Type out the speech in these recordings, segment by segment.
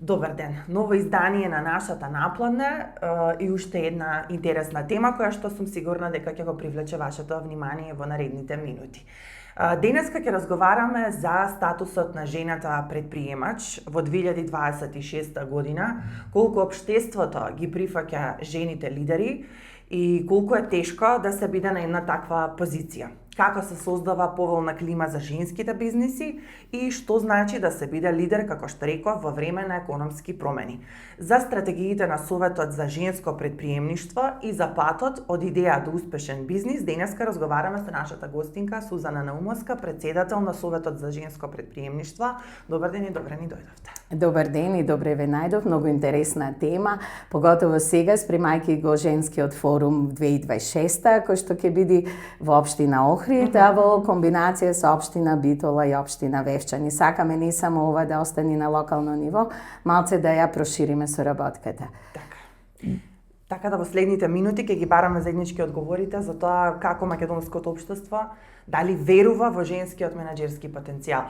Добар ден. Ново издание на нашата Напладне и уште една интересна тема која што сум сигурна дека ќе го привлече вашето внимание во наредните минути. Денеска ќе разговараме за статусот на жената предприемач во 2026 година, колку општеството ги прифаќа жените лидери и колку е тешко да се биде на една таква позиција. Како се создава поволна клима за женските бизниси и што значи да се биде лидер, како што реков, во време на економски промени. За стратегиите на Советот за женско предприемништво и за патот од идеја до успешен бизнис, денеска разговараме со нашата гостинка Сузана Наумовска, председател на Советот за женско предприемништво. Добар ден и добре ни дојдовте. Добар ден и добре ве најдов, многу интересна тема, поготово сега спремајќи го женскиот форум 2026 кој што ќе биде во општина Охрид, а во комбинација со општина Битола и општина Вевчани. Сакаме не само ова да остане на локално ниво, малце да ја прошириме соработката. Така да во следните минути ќе ги бараме заеднички одговорите за тоа како македонското општество дали верува во женскиот менаџерски потенцијал.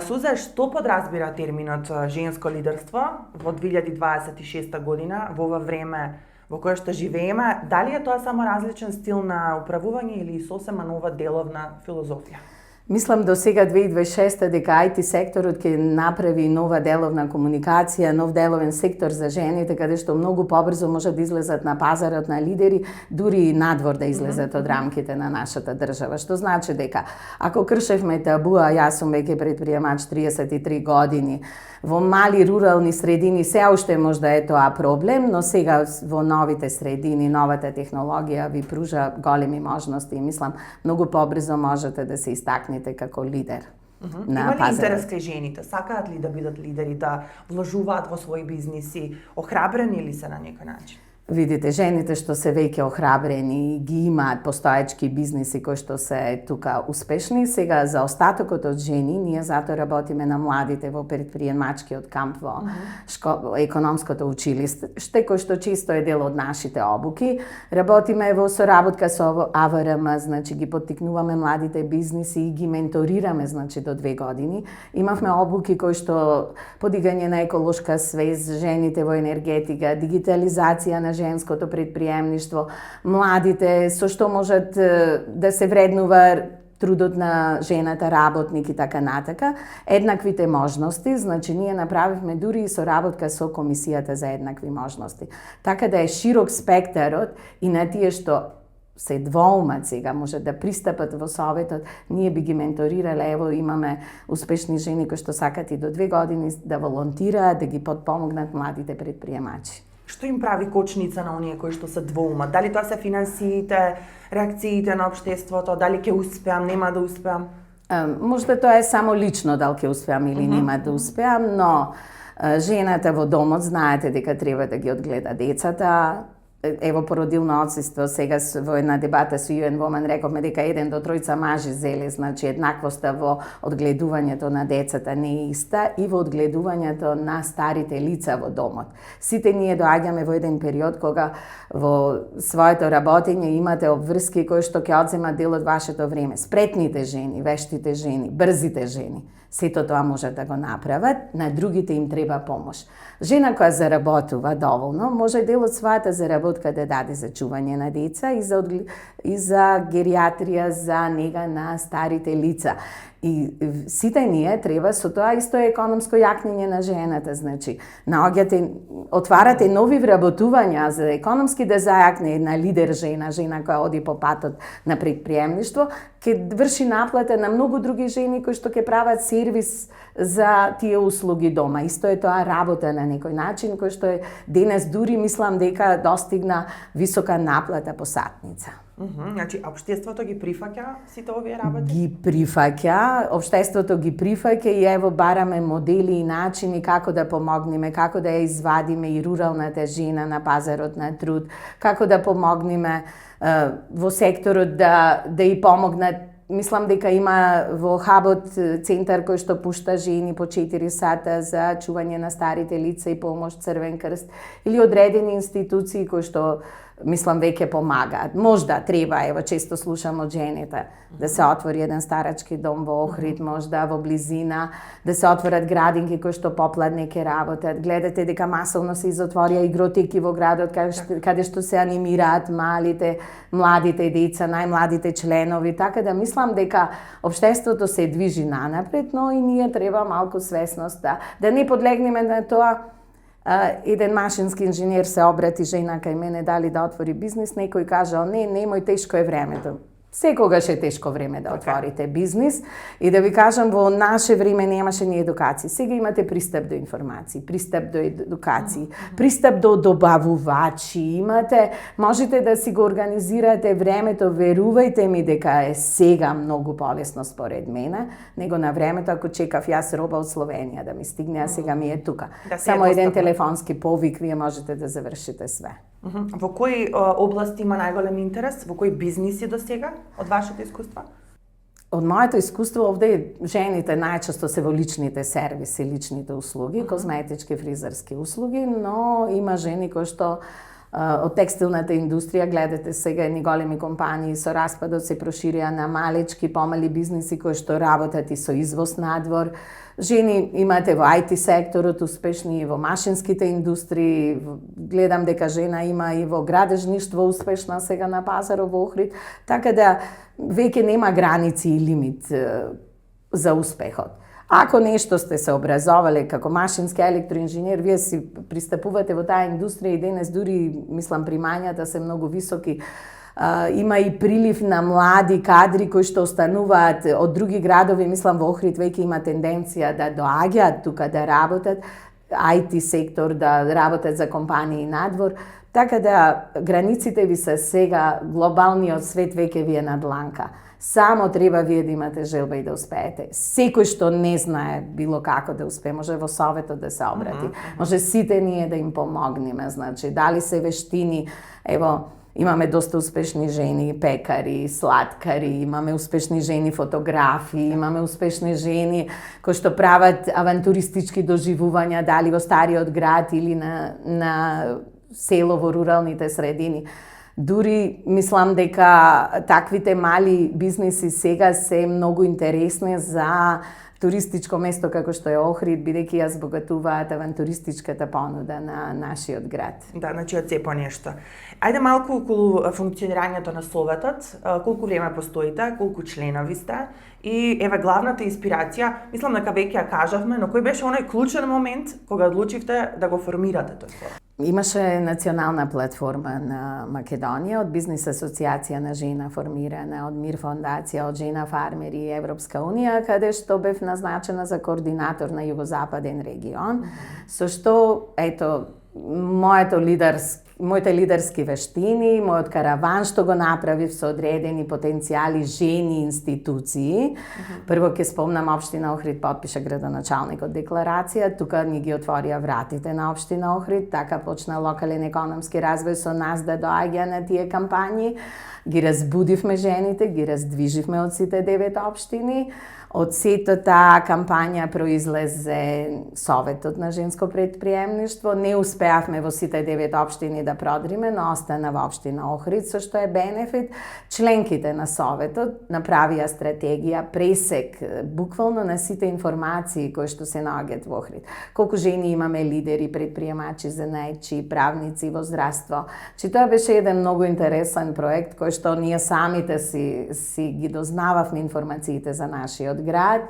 Суза, што подразбира терминот женско лидерство во 2026 година, во ова време во кое што живееме? Дали е тоа само различен стил на управување или сосема нова деловна филозофија? Мислам до сега 2026 дека IT секторот ќе направи нова деловна комуникација, нов деловен сектор за жените, каде што многу побрзо може да излезат на пазарот на лидери, дури и надвор да излезат од рамките на нашата држава. Што значи дека ако кршевме табуа, јас сум веќе предприемач 33 години, во мали рурални средини се уште може да е тоа проблем, но сега во новите средини, новата технологија ви пружа големи можности и мислам многу побрзо можете да се истакнете како лидер. Има ли интерес кај жените? Сакаат ли да бидат лидери, да вложуваат во своји бизниси? Охрабрени ли се на некој начин? Видите, жените што се веќе охрабрени, ги имаат постоечки бизниси кои што се тука успешни. Сега за остатокот од жени, ние затоа работиме на младите во предприемачкиот камп во економското училиште, кој што чисто е дел од нашите обуки. Работиме во соработка со АВРМ, значи ги поттикнуваме младите бизниси и ги менторираме, значи до 2 години. Имавме обуки кои што подигање на еколошка свест, жените во енергетика, дигитализација на женското предприемништво, младите со што можат да се вреднува трудот на жената работник и така натака, еднаквите можности, значи ние направивме дури и соработка со Комисијата за еднакви можности. Така да е широк спектарот и на тие што се двоумат сега, може да пристапат во Советот, ние би ги менторирале, ево имаме успешни жени кои што сакат и до 2 години да волонтираат, да ги подпомогнат младите предприемачи. Што им прави кочница на оние кои што се двоумат? Дали тоа се финансиите, реакциите на општеството, дали ќе успеам, нема да успеам? Можда тоа е само лично дали ќе успеам или нема да успеам, но жената во домот знаете дека треба да ги одгледа децата. Ево породилно отсуство, сега во една дебата со UN Women рековме дека 1 до 3 мажи зеле, значи еднаквоста во одгледувањето на децата не е иста и во одгледувањето на старите лица во домот. Сите ние доаѓаме во еден период кога во своето работење имате обврски кои што ќе одземат дел од вашето време. Спретните жени, вештите жени, брзите жени. Сето тоа може да го направат, на другите им треба помош. Жена која заработува доволно, може дел од својата заработка да даде за чување на деца и за гериатрија, за нега на старите лица. И сите ние треба со тоа исто економско јакнење на жената, значи наоѓате, отварате нови вработувања за економски да зајакне една лидер жена која оди по патот на предприемништво, ќе врши наплата на многу други жени кои што ќе прават сервис за тие услуги дома. Исто е тоа работа на некој начин кој што е денес дури мислам дека достигна висока наплата по сатница. Значи, општеството ги прифаќа сите овие работи? Ги прифаќа, општеството ги прифаќа и ево бараме модели и начини како да помогнеме, како да ја извадиме и руралната жена на пазарот на труд, како да помогнеме во секторот да ја помогнат. Мислам дека има во Хабот центар кој што пушта жени по 4 сата за чување на старите лица и помош Црвен крст или одредени институции кои што мислам веќе помагаат. Можда треба, ево често слушам од жените, да се отвори еден старачки дом во Охрид, можда во близина, да се отворат градинки кои што попладне ќе работат. Гледате дека масовно се изотворија игротеки во градот каде што се анимираат младите деца, најмладите членови, така да мислам дека општеството се движи нанапред, но и ние треба малку свесност да не подлегнеме на тоа. Еден машински инженер се обрати жена кај мене дали да отвори бизнис, некој кажал не, немој, тешко е времето. Секогаш е тешко време да отворите бизнис и да ви кажам, во наше време немаше ни едукација. Сега имате пристап до информации, пристап до едукации, пристап до добавувачи, можете да си го организирате времето, верувајте ми дека е сега многу полесно според мене, него на времето ако чекав јас роба од Словенија да ми стигне, а сега ми е тука. Само еден телефонски повик, вие можете да завршите све. Во кои области има најголем интерес? Во кои бизниси до сега, од вашето искуство? Од моето искуство овде жените најчесто се во личните сервиси, личните услуги, козметички, фризерски услуги, но има жени кои што од текстилната индустрија, гледате сега едни големи компании со распадот се проширија на малечки, помали бизниси кои што работат и со извоз надвор. Жени имате во IT секторот, успешни и во машинските индустрии. Гледам дека жена има и во градежништво успешна сега на пазарот во Охрид. Така да веќе нема граници и лимит за успехот. Ако нешто сте се образовале како машински електроинженер, вие си пристапувате во таа индустрија и денес дури, мислам, примањата се многу високи. Има и прилив на млади кадри кои што остануваат од други градови, мислам во Охрид веќе има тенденција да доаѓаат тука да работат, IT сектор, да работат за компании надвор, така да границите ви се сега, глобалниот свет веќе ви е на дланка. Само треба вие да имате желба и да успеете. Секој што не знае било како да успее, може во советот да се обрати. Може сите ние да им помогнеме, значи дали се вештини, ево, имаме доста успешни жени пекари, сладкари, имаме успешни жени фотографи, имаме успешни жени кои што прават авантуристички доживувања дали во стариот град или на село во руралните средини. Дури мислам дека таквите мали бизниси сега се многу интересни за туристичко место како што е Охрид, бидејќи ја збогатуваат авантуристичката понуда на нашиот град. Да, значи од се по нешто. Ајде малку околу функционирањето на Советот, колку време постоите, колку членови сте и еве главната инспирација, мислам дека веќе ја кажавме, но кој беше оној клучен момент кога одлучивте да го формирате тој совет? Имаше национална платформа на Македонија од Бизнис асоциација на жена формирана, од Мир фондација, од Жена фармери и Европска унија, каде што бев назначена за координатор на југозападен регион, со што ето моите лидерски вештини, мојот караван што го направив со одредени потенцијали жени институции. Прво ќе спомнам општина Охрид потпиша градоначалникот декларација, тука ни ги отворија вратите на општина Охрид, така почна локален економски развој со нас да доаѓа на тие кампањи. Ги разбудивме жените, ги раздвиживме од сите 9 општини. Од сето таа кампања произлезе Советот на женско предприемништво. Не успеавме во сите 9 општини да продриме, но остана во општина Охрид, со што е бенефит. Членките на Советот направија стратегија, пресек, буквално на сите информации кои што се наоѓаат во Охрид. Колку жени имаме лидери, предприемачи, занајчи, правници во здравство. Чи тоа беше еден многу интересен проект кој што ние самите си ги дознававме информациите за нашиот град.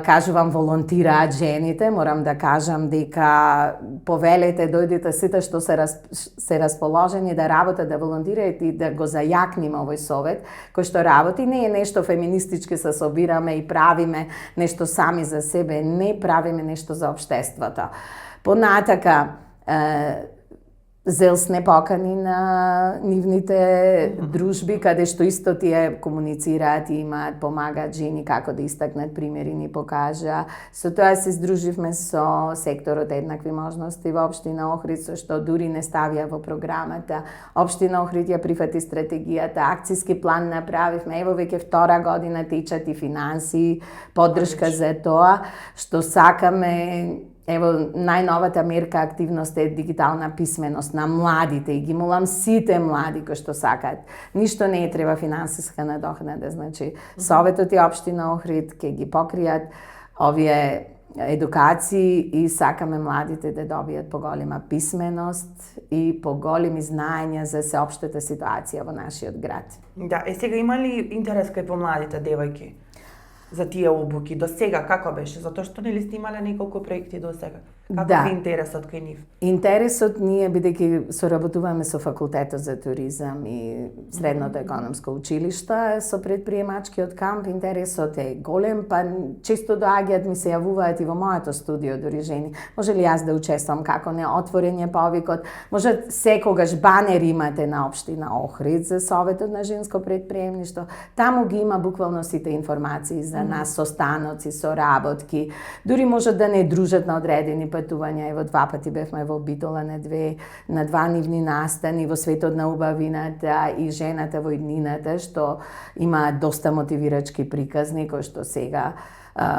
Кажувам, волонтираат жените, морам да кажам дека повелете, дојдете сите што се расположени да работат, да волонтираат и да го зајакниме овој совет, кој што работи, не е нешто феминистички се собираме и правиме нешто сами за себе, не правиме нешто за општеството. Понатака, Зел сне покани на нивните дружби, каде што исто тие комуницираат и имаат, помагаат жени како да истакнат примери, ни покажа. Со тоа се здруживме со секторот еднакви можности во општина Охрид, со што дури не ставија во програмата. Општина Охрид ја прифати стратегијата, акциски план направивме, ево веќе втора година течат и финанси, поддршка за тоа, што сакаме Ево, најновата мерка активност е дигитална писменост на младите и ги молам сите млади кои што сакаат. Ништо не треба финансиска надокнада, значи Советот и Општина Охрид ќе ги покријат овие едукации и сакаме младите да добијат поголема писменост и поголеми знаења за сеопштата ситуација во нашиот град. Да, сега има ли интерес кај помладите девојки за тие обуки? До сега како беше? Затоа што нели сте имале неколку проекти до сега? Како ви интересот кај нив? Интересот ние, бидејќи соработуваме со Факултетот за туризам и Средното економско училиште, со предприемачкиот камп, интересот е голем, па често доаѓаат, ми се јавуваат и во моето студио дури жени. Може ли јас да учествам, како не, отворен е повикот, може секогаш банер имате на Општина Охрид за Советот на женско предприемништво. Таму ги има буквално сите информации за нас, со станоци, со работки, дури може да не дружат на одредени патувања. Ево 2 пати бевме во Битола на два нивни настани во Светот на убавината и жената во иднината, што има доста мотивирачки приказни кои што сега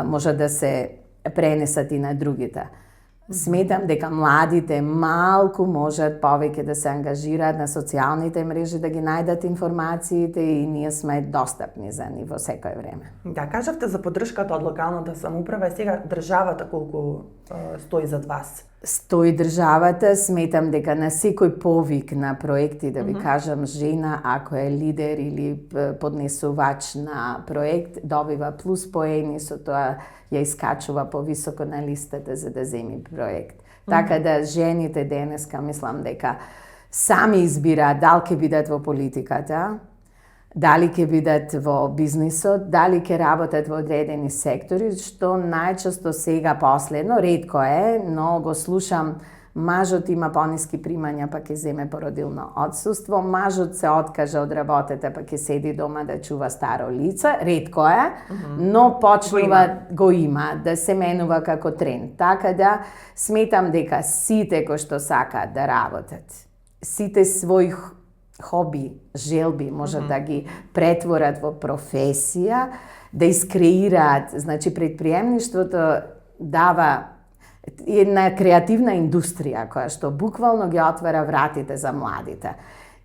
може да се пренесат и на другите. Сметам дека младите малку можат повеќе да се ангажираат на социјалните мрежи, да ги најдат информациите и ние сме достапни за нив во секое време. Да, кажавте за поддршката од локалната самоуправа и сега државата колку стои зад вас? Стои државата, сметам дека на секој повик на проекти, да ви кажам, жена ако е лидер или поднесувач на проект, добива плюс поени, со тоа ја искачува повисоко на листата за да земи проект. Така да жените денеска мислам дека сами избираат дали ќе бидат во политиката, дали ќе бидат во бизнисот, дали ќе работат во одредени сектори, што најчесто сега последно, ретко е, но го слушам, мажот има пониски примања па ќе земе породилно отсуство, мажот се откажа од работата па ќе седи дома да чува старо лице, ретко е, но почнува го има да се менува како тренд. Така да сметам дека сите кои што сакаат да работат, сите своји хоби, желби можат да ги претворат во професија, да искреираат, значи предприемништвото дава една креативна индустрија која што буквално ги отвара вратите за младите.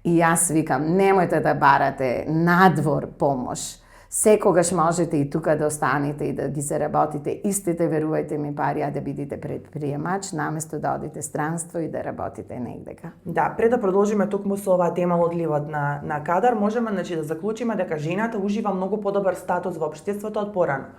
И јас викам, немојте да барате надвор помош. Секогаш можете и тука да останете и да ги заработите истите, верувајте ми, пари, а да бидете предприемач, наместо да одите странство и да работите негдека. Да, пред да продолжиме токму со оваа тема одливот на кадар, можеме да заклучиме дека жената ужива многу подобар статус во општеството од порано.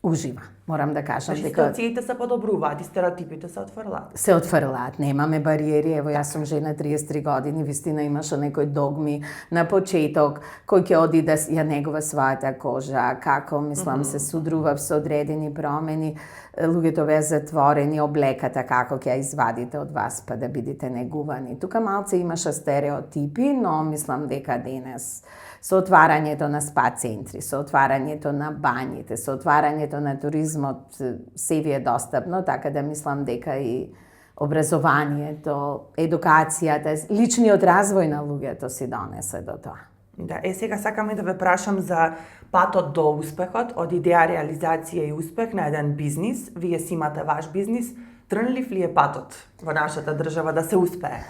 Ужива, морам да кажам дека ситуациите се подобруваат и стереотипите се отфрлаат. Се отфрлаат, немаме бариери. Ево јас сум жена 33 години, вистина имаше некои догми на почеток кој ќе оди да ја негува својата кожа, како мислам се судрував со одредени промени, луѓето беа затворени, облеката како ќе ја извадите од вас па да бидете негувани. Тука малце имаше стереотипи, но мислам дека денес со отварањето на спа центри, со отварањето на бањите, со отварањето на туризмот, се ви е достапно, така да мислам дека и образованието, едукацијата, личниот развој на луѓето си донесе до тоа. Да, сега сакаме да ве прашам за патот до успехот, од идеја, реализација и успех на еден бизнис. Вие си имате ваш бизнис. Трнлив ли е патот во нашата држава да се успее?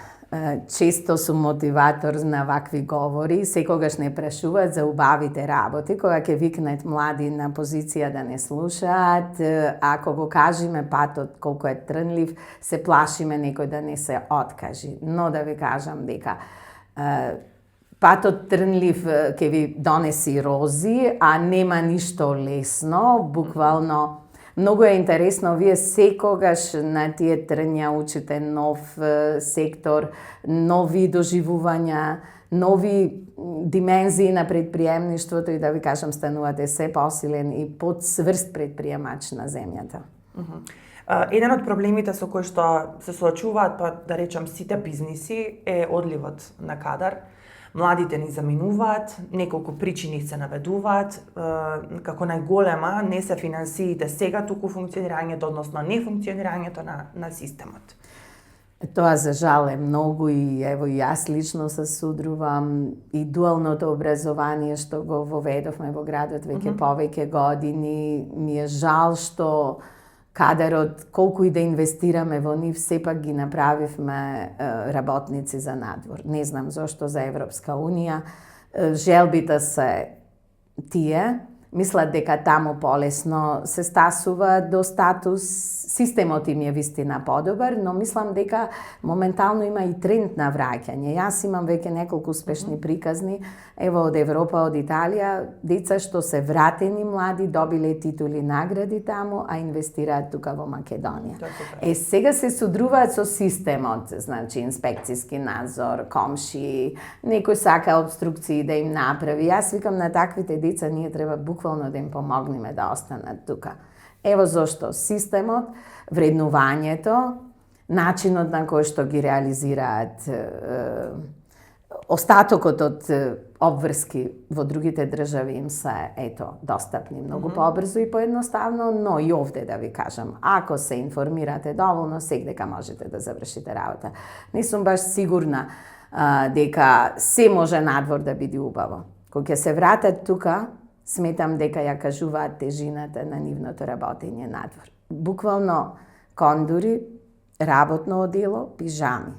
Често сум мотиватор на вакви говори, секогаш не прашуваат за убавите работи, кога ќе викнат млади на позиција да не слушаат, ако го кажеме патот колку е трнлив, се плашиме некој да не се откажи. Но да ви кажам дека патот трнлив ќе ви донеси рози, а нема ништо лесно, буквално. Многу е интересно, вие секогаш на тие трња учите нов сектор, нови доживувања, нови димензии на предприемништвото и да ви кажам станувате се посилен и подсврст предприемач на земјата. Еден од проблемите со кои што се соочуваат, па да речам сите бизниси, е одливот на кадар. Младите ни заминуваат, неколку причини се наведуваат, како најголема не се финансиите сега, туку функционирањето, односно нефункционирањето на системот. Тоа за жал е многу и ево и јас лично се судрувам и дуалното образование што го воведовме во градот веќе повеќе години. Ми е жал што кадарот, колку и да инвестираме во нив, сепак ги направивме работници за надвор. Не знам зошто за Европска Унија. Желбите се тие, мислат дека таму полесно се стасува до статус, системот им е вистина подобар, но мислам дека моментално има и тренд на враќање. Јас имам веќе неколку успешни приказни, ево од Европа, од Италија, деца што се вратени млади, добиле титули, награди таму, а инвестираат тука во Македонија. Сега се судруваат со системот, значи инспекциски надзор, комши, некој сака обструкции да им направи. Јас викам на таквите деца ние треба буквално да им помогнеме да останат тука. Ево зошто системот, вреднувањето, начинот на кој што ги реализираат остатокот од обврски во другите држави им се достапни многу побрзо и поедноставно, но и овде да ви кажам, ако се информирате доволно, секдека можете да завршите работа. Не сум баш сигурна дека се може надвор да биде убаво. Кога ќе се вратат тука, сметам дека ја кажуваат тежината на нивното работење надвор. Буквално кондури, работно одело, пижами.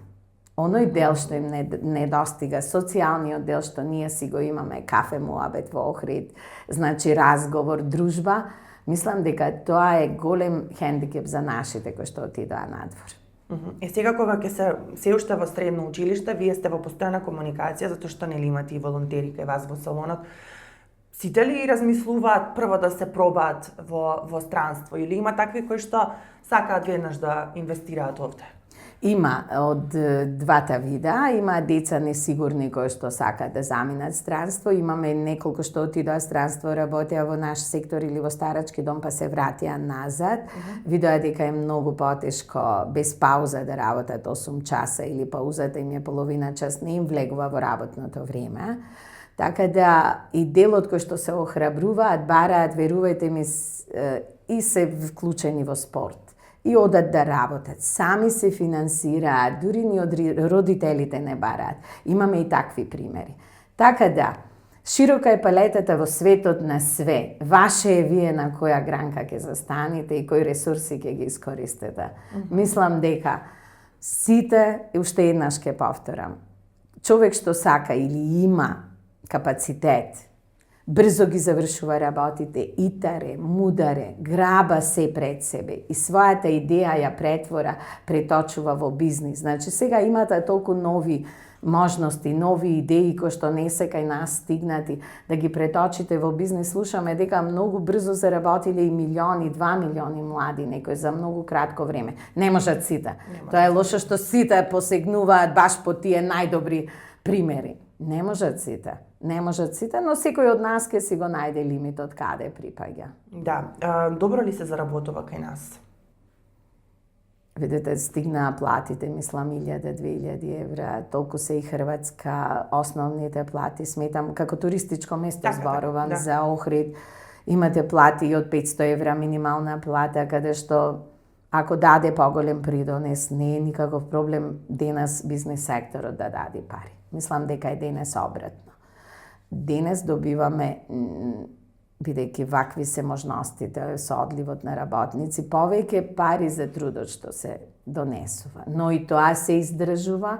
Оној дел што им не достига, социјалниот дел што ние си го имаме, кафе муабет во Охрид, значи разговор, дружба, мислам дека тоа е голем хендикеп за нашите кои што отидоа надвор. Сега кога ќе се уште во средно училиште, вие сте во постојана комуникација, затоа што нели имате и волонтери кај вас во салонот. Сите ли размислуваат прво да се пробаат во странство или има такви кои што сакаат веднаш да инвестираат овде? Има од двата вида, има деца несигурни кои што сакаат да заминат странство, имаме неколку што отидоа странство, работеа во наш сектор или во старачки дом па се вратија назад. Видоа дека е многу потешко без пауза да работат 8 часа или паузата им е половина час, не им влегува во работното време. Така да и делот кој што се охрабруваат, бараат, верувајте ми, и се вклучени во спорт. И одат да работат, сами се финансираат, дури ни од родителите не бараат. Имаме и такви примери. Така да, широка е палетата во светот на све. Ваше е вие на која гранка ќе застанете и кои ресурси ќе ги искористите. Мислам дека сите, уште еднаш ќе повторам, човек што сака или има капацитет, брзо ги завршува работите, итаре, мударе, граба се пред себе и својата идеја ја преточува во бизнис. Значи сега имате толку нови можности, нови идеи кои што не се кај нас стигнати, да ги преточите во бизнис. Слушаме дека многу брзо заработиле и милиони, 2 милиони млади некои за многу кратко време. Не можат сите. Тоа е лошо што сите посегнуваат баш по тие најдобри примери. Не можат сите, но секој од нас ќе си го најде лимитот каде припаѓа. Да, добро ли се заработува кај нас? Видете, стигнаа платите, мислам, 1000-2000 евра, толку се и Хрватска, основните плати, сметам, како туристичко место зборувам за Охрид, имате плати и од 500 евра минимална плата, каде што ако даде поголем придонес, не е никаков проблем денес бизнес секторот да даде пари. Мислам дека е денес обратно. Денес добиваме, бидејќи вакви се можностите со одливот на работници, повеќе пари за трудот што се донесува. Но и тоа се издржува,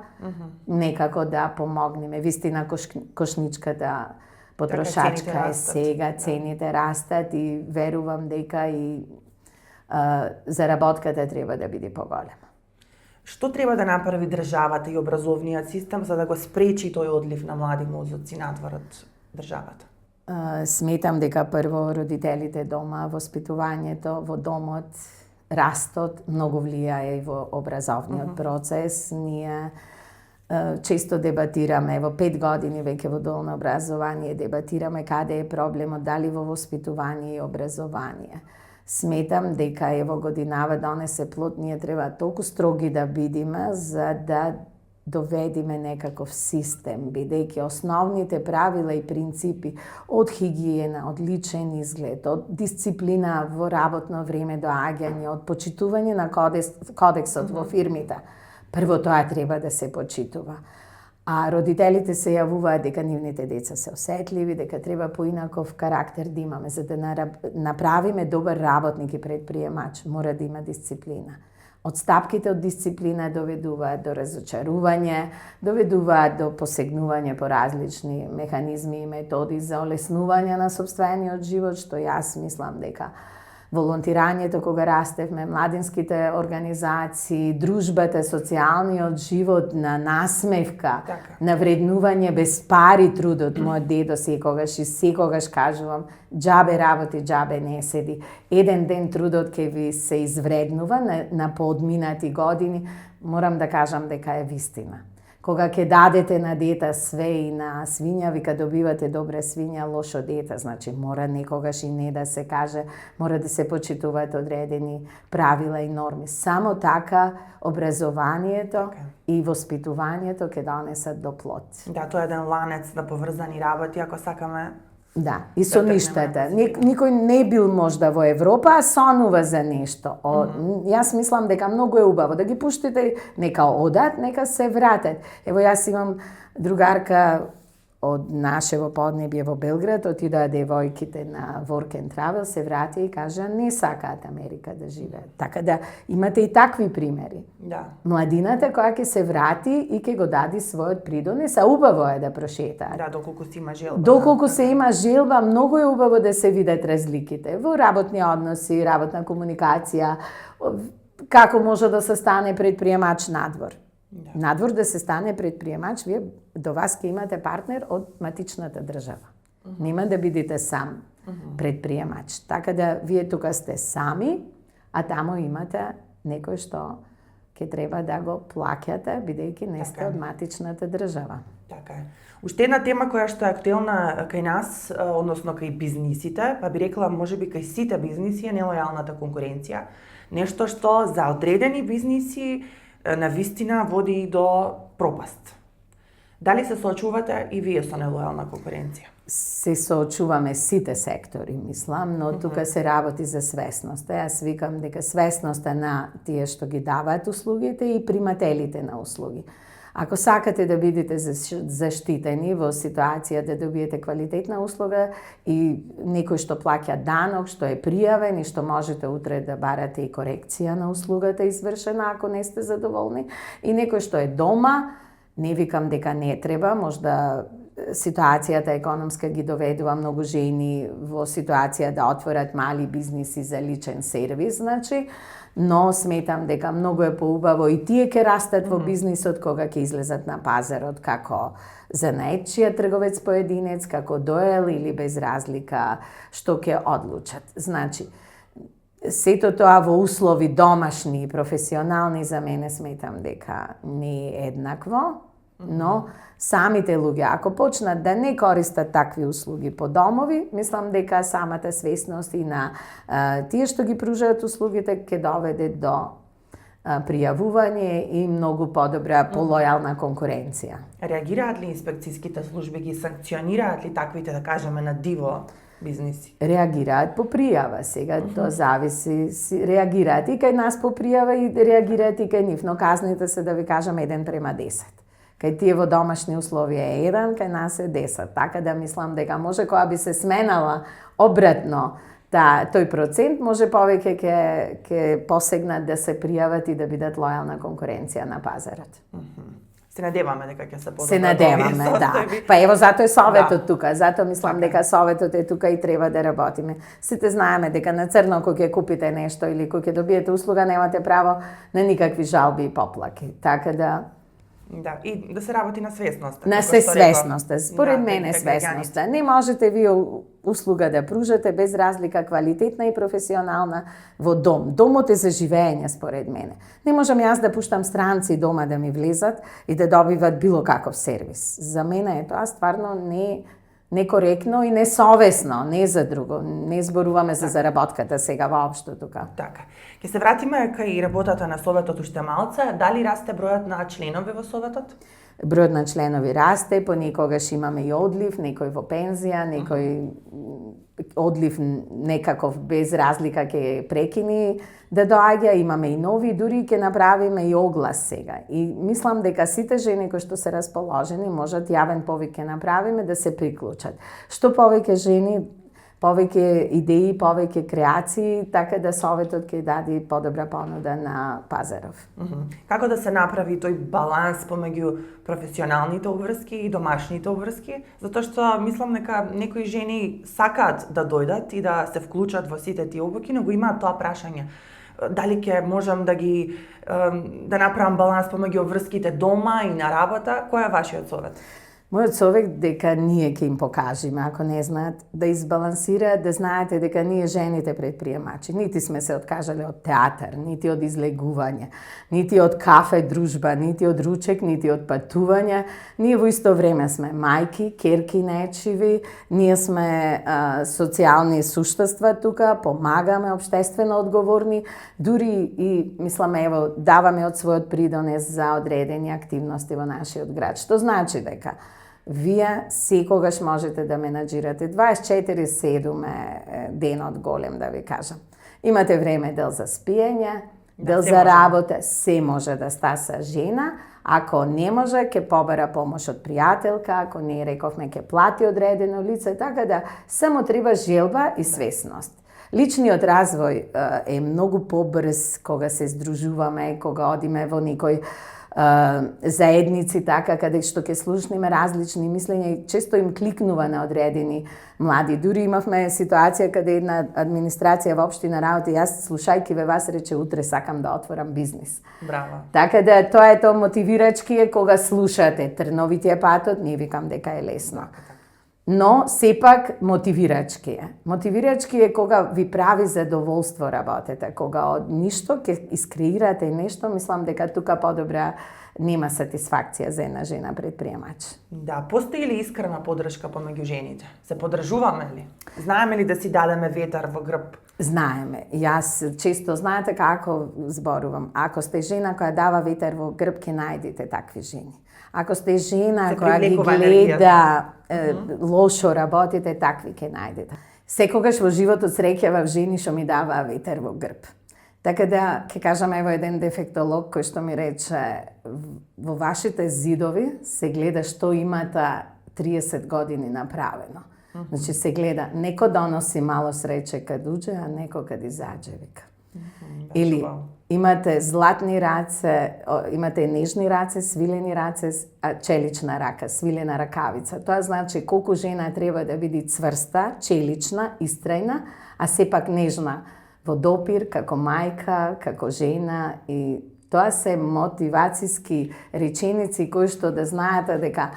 некако да помогнеме. Вистина, кошничката потрошачка е сега, цените растат и верувам дека и заработката треба да биде поголема. Што треба да направи државата и образовниот систем за да го спречи тој одлив на млади мозоци надвор од државата? Сметам дека прво родителите дома, воспитувањето во домот, растот многу влијае и во образовниот процес. Ние често дебатираме, во 5 години веќе во долно образование дебатираме каде е проблемот, дали во воспитување и образование. Сметам дека ево годинава донесе плод, ние треба толку строги да бидеме за да доведиме некаков систем, бидејќи основните правила и принципи од хигиена, од личен изглед, од дисциплина во работно време доаѓање, од почитување на кодексот во фирмите, прво тоа треба да се почитува. А родителите се јавуваат дека нивните деца се осетливи, дека треба поинаков карактер да имаме. За да направиме добар работник и предприемач, мора да има дисциплина. Одстапките од дисциплина доведуваат до разочарување, доведуваат до посегнување по различни механизми и методи за олеснување на сопствениот живот, што јас мислам дека волонтирањето кога растевме, младинските организации, дружбата, социјалниот живот на насмевка, на вреднување без пари трудот. Мојот дедо секогаш кажувам, џабе работи, џабе не седи. Еден ден трудот ќе ви се извреднува на подминати години. Морам да кажам дека е вистина. Кога ќе дадете на дете све и на свиња, вика добивате добра свиња, лошо дете. Значи, мора некогаш и не да се каже, мора да се почитуваат одредени правила и норми. Само така образованието и воспитувањето ќе донесат до плод. Да, тоа е еден ланец на поврзани работи, ако сакаме. Да, и со ништата. Никој не бил можда во Европа, а сонува за нешто. Јас мислам дека многу е убаво да ги пуштите, нека одат, нека се вратат. Ево, јас имам другарка од нашево поднебје во Белград, отидоа девојките на Work and Travel, се врати и кажа не сакаат Америка да живеат. Така да имате и такви примери. Да. Младината која ќе се врати и ќе го дади својот придонес, а убаво е да прошетаат. Да, доколку се има желба. Доколку се има желба, многу е убаво да се видат разликите во работни односи, работна комуникација, како може да се стане предприемач надвор. Да. Надвор да се стане предприемач, вие до вас ќе имате партнер од матичната држава. Нема да бидете сам предприемач. Така да вие тука сте сами, а тамо имате некој што ќе треба да го плаќате, бидејќи не сте од матичната држава. Така е. Уште една тема која што е актуелна кај нас, односно кај бизнисите, па би рекла можеби кај сите бизниси, е нелојалната конкуренција. Нешто што за одредени бизниси на вистина води до пропаст. Дали се соочувате и вие со нелојална конкуренција? Се соочуваме сите сектори, мислам, но тука се работи за свесност. Јас викам дека свесноста на тие што ги даваат услугите и примателите на услуги. Ако сакате да бидете заштитени во ситуација да добиете квалитетна услуга и некој што плаќа данок, што е пријавен и што можете утре да барате и корекција на услугата извршена ако не сте задоволни, и некој што е дома, не викам дека не треба, можда ситуацијата економска ги доведува многу жени во ситуација да отворат мали бизниси за личен сервис, значи, но сметам дека многу е поубаво и тие ќе растат во бизнисот кога ќе излезат на пазарот како занаетчија трговец поединец, како доел или без разлика што ќе одлучат. Значи, сето тоа во услови домашни и професионални за мене сметам дека не е еднакво, но самите луѓе, ако почнат да не користат такви услуги по домови, мислам дека самата свесност и на тие што ги пружаат услугите ќе доведе до пријавување и многу подобра, полојална конкуренција. Реагираат ли инспекцијските служби, ги санкционираат ли таквите, да кажеме, на диво бизниси? Реагираат по пријава, сега тоа зависи, реагираат и кај нас по пријава и реагираат и кај нив, но казните се, да ви кажам, 1:10. Кај тие во домашни условија е 1, кај нас е 10. Така да мислам дека може која би се сменала обратно тој процент, може повеќе ќе посегнат да се пријават и да бидат лојална конкуренција на пазарот. Се надеваме дека ќе се подобри. Се надеваме, да. Па ево затоа е советот тука, затоа мислам дека советот е тука и треба да работиме. Сите знаеме дека на црно кога ќе купите нешто или кога ќе добиете услуга немате право на никакви жалби и поплаки. Така да Да, и да се работи на свесноста. На свесноста, според мене свесноста. Не можете вие услуга да пружате без разлика квалитетна и професионална во дом. Домот е за живење, според мене. Не можам јас да пуштам странци дома да ми влезат и да добиват било каков сервис. За мене е тоа стварно некоректно и несовесно, не за друго. Не зборуваме за заработката сега воопшто тука. Така. Ќе се вратиме кај работата на Советот уште малце. Дали расте бројот на членови во Советот? Бројот на членови расте, понекогаш имаме и одлив, некој во пензија, некој одлив некаков без разлика ќе прекини да доаѓа, имаме и нови, дури ќе направиме и оглас сега. И мислам дека сите жени кои што се расположени можат јавен повик ќе направиме да се приклучат. Што повеќе жени, повеќе идеи, повеќе креации, така да советот ќе даде подобра понуда на пазаров. Како да се направи тој баланс помеѓу професионалните обврски и домашните обврски? Затоа што мислам дека некои жени сакаат да дојдат и да се вклучат во сите тие обуки, но го имаат тоа прашање. Дали ќе можам да направам баланс помеѓу обврските дома и на работа? Кој е вашиот совет? Мојот совет дека ние ќе им покажеме, ако не знаат, да избалансираат, да знаете дека ние жените предприемачи, нити сме се откажале од театар, нити од излегување, нити од кафе дружба, нити од ручек, нити од патувања. Ние во исто време сме мајки, керки нечиви, ние сме социјални суштества тука, помагаме, општествено одговорни, дури и, мислам, ево, даваме од својот придонес за одредени активности во нашиот град. Што значи дека вие секогаш можете да менаџирате 24/7 денот голем, да ви кажам. Имате време дел за спиење, дел за работа, се може да стаса жена. Ако не може, ќе побара помош од пријателка, ако не рековме ќе плати одредено лице, така да само треба желба и свесност. Личниот развој е многу побрз кога се здружуваме, кога одиме во некој заедници така каде што ќе слушнеме различни мислења и често им кликнува на одредени млади. Дури имавме ситуација каде една администрација во општина работи, јас слушајќи ве вас рече утре сакам да отворам бизнис. Браво. Така да тоа е мотивирачки е кога слушате трновитиот патот, не викам дека е лесно. Но сепак мотивирачки е. Мотивирачки е кога ви прави задоволство работата, кога од ништо ќе искреирате нешто, мислам дека тука подобра нема сатисфакција за една жена предприемач. Да, постои ли искрена подршка помеѓу жените? Се подржуваме ли? Знаеме ли да си дадеме ветар во грб? Знаеме. Јас често знаете како зборувам. Ако сте жена која дава ветар во грб, ќе најдете такви жени. Ако сте жена која ги гледа лошо работите, такви ќе најдете. Секогаш во животот среќавав жени што ми даваа ветер во грб. Така да, ќе кажам, ево еден дефектолог кој што ми рече, во вашите зидови се гледа што имате 30 години направено. Значи се гледа, неко доноси мало среće кад уđe, а неко кад изаđe, вика. Или имате златни раце, имате нежни раце, свилени раце, а челична рака, свилена ракавица. Тоа значи колку жена треба да биде цврста, челична, истрајна, а сепак нежна во допир, како мајка, како жена. И тоа се мотивацијски реченици кои што да знаете дека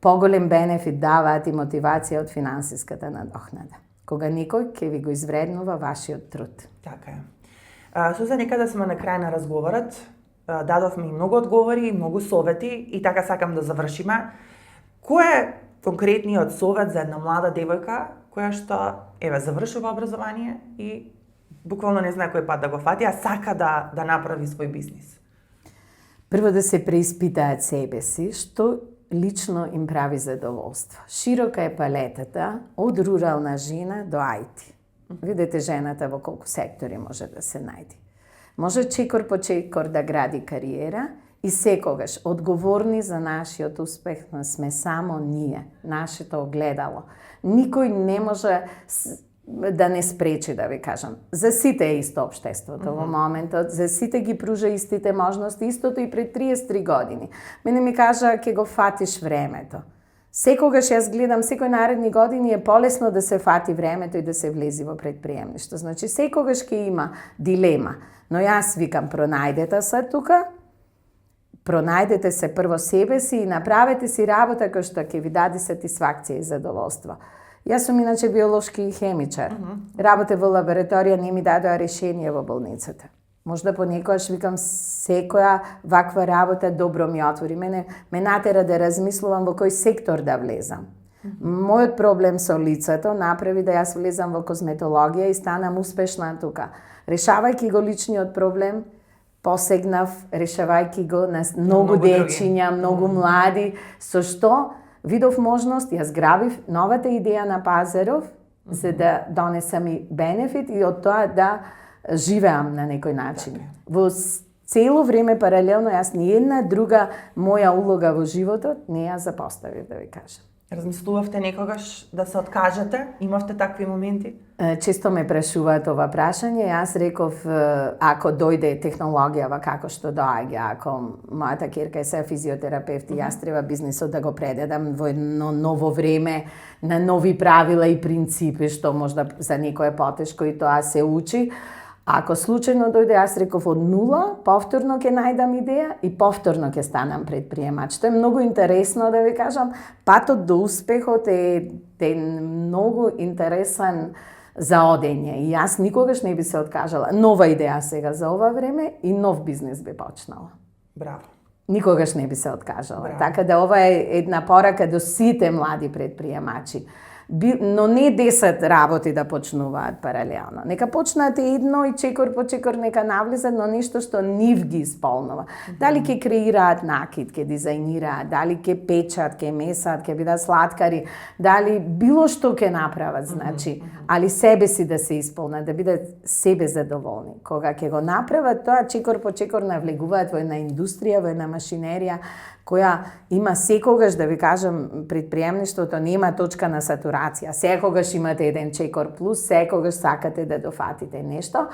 поголем бенефит даваат и мотивација од финансиската надокнада. Кога некој ќе ви го извреднува вашиот труд. Така е. Сузан, некада сме на крај на разговорот. Дадовме и многу одговори, и многу совети и така сакам да завршиме. Кој е конкретниот совет за една млада девојка која што завршува образование и буквално не знае кој пат да го фати, а сака да направи свој бизнис? Прво да се преиспитаат себе си, што лично им прави задоволство. Широка е палетата од рурална жена до IT. Видете жената во колку сектори може да се најди. Може чекор по чекор да гради кариера и секогаш одговорни за нашиот успех сме само ние, нашето огледало. Никој не може да не спречи, да ви кажам. За сите е исто општеството во моментот, за сите ги пружа истите можности, истото и пред 33 години. Мене ми кажа, ќе го фатиш времето. Секогаш јас гледам, секој наредни години е полесно да се фати времето и да се влези во предприемништво. Значи, секогаш ќе има дилема. Но јас викам, пронајдете се тука, пронајдете се прво себе си и направете си работа која што ќе ви даде сатисфакција и задоволство. Јас сум иначе биолошки хемичар. Работе во лабораторија не ми дадоа решение во болницата. Можда понекогаш викам секоја ваква работа добро ми отвори. Мене ме натера да размислувам во кој сектор да влезам. Мојот проблем со лицето направи да јас влезам во козметологија и станам успешна тука. Решавајќи го личниот проблем, посегнав, решавајќи го на многу дечиња, многу млади, со што видов можност, јас грабив новата идеја на пазаров за да донесам и бенефит и од тоа да живеам на некој начин. Во цело време паралелно јас ни една друга моја улога во животот не ја запоставив, да ви кажам. Размислувавте некогаш да се откажете? Имавте такви моменти? Често ме прашуваат ова прашање. Јас реков, ако дојде технологија како што доаѓа, ако мојата ќерка е сега физиотерапевт и јас треба бизнисот да го предадам во едно ново време, на нови правила и принципи, што можда за некој е потешко и тоа се учи. Ако случајно дојде, јас реков од нула, повторно ќе најдам идеја и повторно ќе станам предприемач. Тоа е многу интересно да ви кажам. Патот до успехот е многу интересен за одење. И јас никогаш не би се откажала. Нова идеја сега за ова време и нов бизнес би почнала. Браво. Никогаш не би се откажала. Браво. Така да ова е една порака до сите млади предприемачи. Но не 10 работи да почнуваат паралелно. Нека почнат едно и чекор по чекор нека навлезат, но нешто што нив ги исполнува. Дали ќе креираат накид, ќе дизајнираат, дали ќе печат, ќе месат, ќе бидат сладкари, дали било што ќе направат, значи, али себе си да се исполнат, да бидат себе задоволни. Кога ќе го направат тоа, чекор по чекор навлегуваат во една индустрија, во една машинерија, која има секогаш, да ви кажам, предприемништвото нема точка на сатурација. Секогаш имате еден чекор плюс, секогаш сакате да дофатите нешто,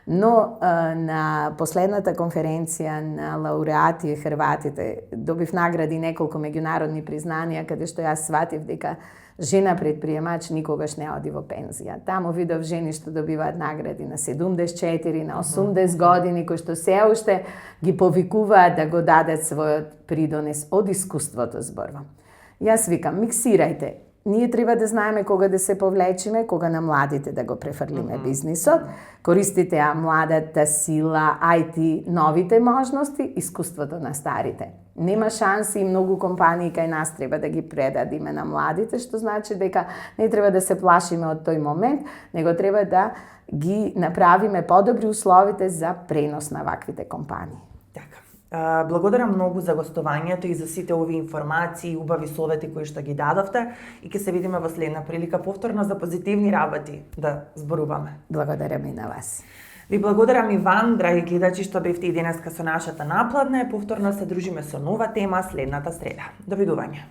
но на последната конференција на лауреати Хрватите добив награди, неколку меѓународни признанија, каде што јас сватив дека жена предприемач никогаш не оди во пензија. Таму видов жени што добиваат награди на 74, на 80 години, кои што се уште ги повикуваат да го дадат својот придонес од искуството, зборувам. Јас викам, миксирајте. Ние треба да знаеме кога да се повлечиме, кога на младите да го префрлиме бизнисот, користите ја младата сила, IT, новите можности, искуството на старите. Нема шанси и многу компании кај нас треба да ги предадиме на младите, што значи дека не треба да се плашиме од тој момент, него треба да ги направиме подобри условите за пренос на ваквите компании. Така. Благодарам многу за гостувањето и за сите овие информации и убави совети кои што ги дадовте и ќе се видиме во следна прилика повторно за позитивни работи да зборуваме. Благодарам и на вас. Ви благодарам и вам, драги гледачи, што бевте и денеска со нашата напладна. Повторно се дружиме со нова тема следната среда. Довидување.